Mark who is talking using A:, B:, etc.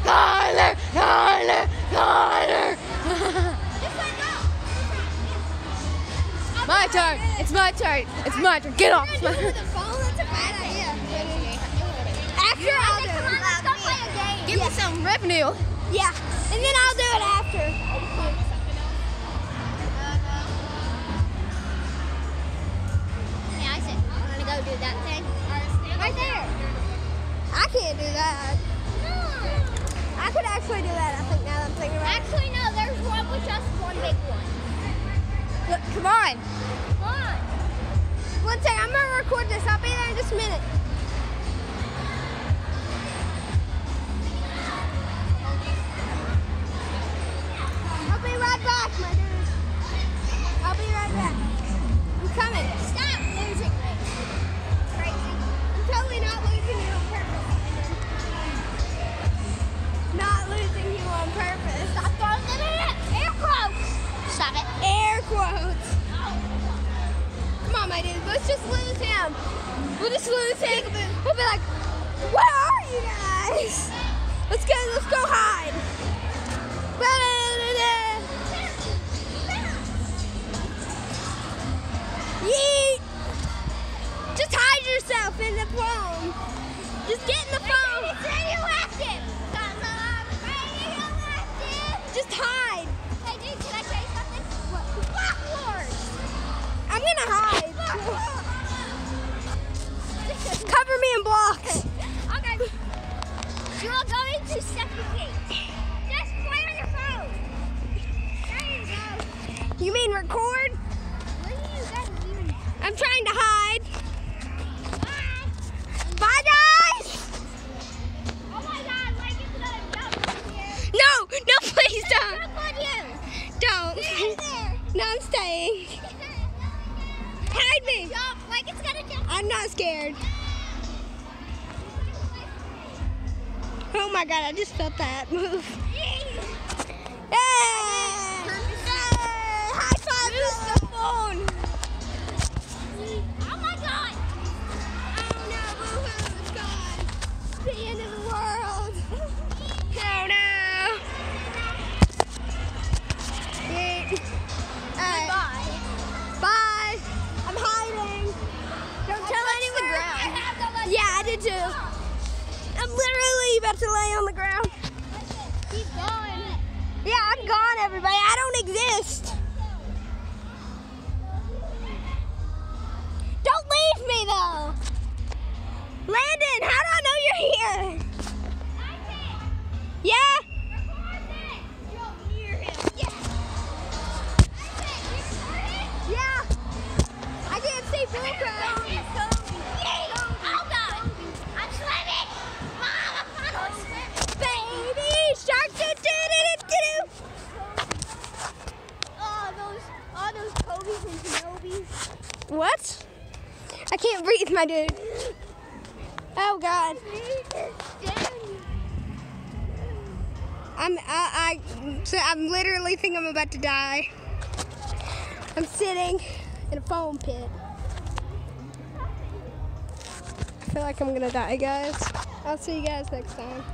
A: Tyler! Tyler! Tyler! My turn! It's my turn! It's my turn! Get off!
B: That's a bad idea. After I'll do it. Let's go play a game.
A: Give me some revenue!
B: Yeah, and then I'll do it after.
C: Yeah, I said, I'm gonna go do that thing.
B: Right there. I can't do that. I could actually do that, I think, now that I'm thinking about it.
C: Actually, no, there's one with just one big one.
B: Look, come on.
C: Come on.
B: One second, I'm going to record this. I'll be there in just a minute. I'll be right back, my dude. I'll be right back. I'm coming.
C: Stop losing me. Crazy.
B: I'm totally not losing you on purpose. Not losing you on purpose.
C: Stop throwing them in it. Air quotes. Stop it.
B: Air quotes. Come on, my dude. Let's just lose him. We'll just lose him. We'll be like, where are you guys? Let's go hide. Yeet. Just hide yourself in the phone. Just get in the phone.
C: It's radioactive. Radioactive.
B: Just hide.
C: Hey, dude, can I tell you something? Blackboard.
B: I'm gonna hide. Cover me in blocks.
C: Okay. You are going to suffocate. Just play on your phone. There you go.
B: You mean record?
C: What do you guys even?
B: I'm trying to hide.
C: Bye.
B: Bye, guys.
C: Oh my God, like it's gonna jump on you.
B: No, please don't.
C: Jump on you.
B: Don't.
C: Stay there.
B: No, I'm staying. Hide me.
C: Jump, like it's gonna jump.
B: I'm not scared. Oh my God, I just felt that move. Hey! High five! Use the phone.
C: Oh my God.
B: Oh no, woohoo, it's gone. The end of the world. Oh no. Alright. Bye. I'm hiding. Don't tell anyone. Yeah, I did too. I'm literally about to lay on the ground.
C: Keep going.
B: Yeah, I'm gone, everybody. I don't exist. Don't leave me, though. Landon, how do I know you're here? Yeah? Yeah. I can't see Bluegrass.
C: Oh God. I'm swimming. Mom, I'm swimming.
B: Baby shark, do.
C: Oh, those Kobe's and Kenobis.
B: What? I can't breathe, my dude. Oh God. I'm literally think I'm about to die. I'm sitting in a foam pit. I feel like I'm gonna die, guys. I'll see you guys next time.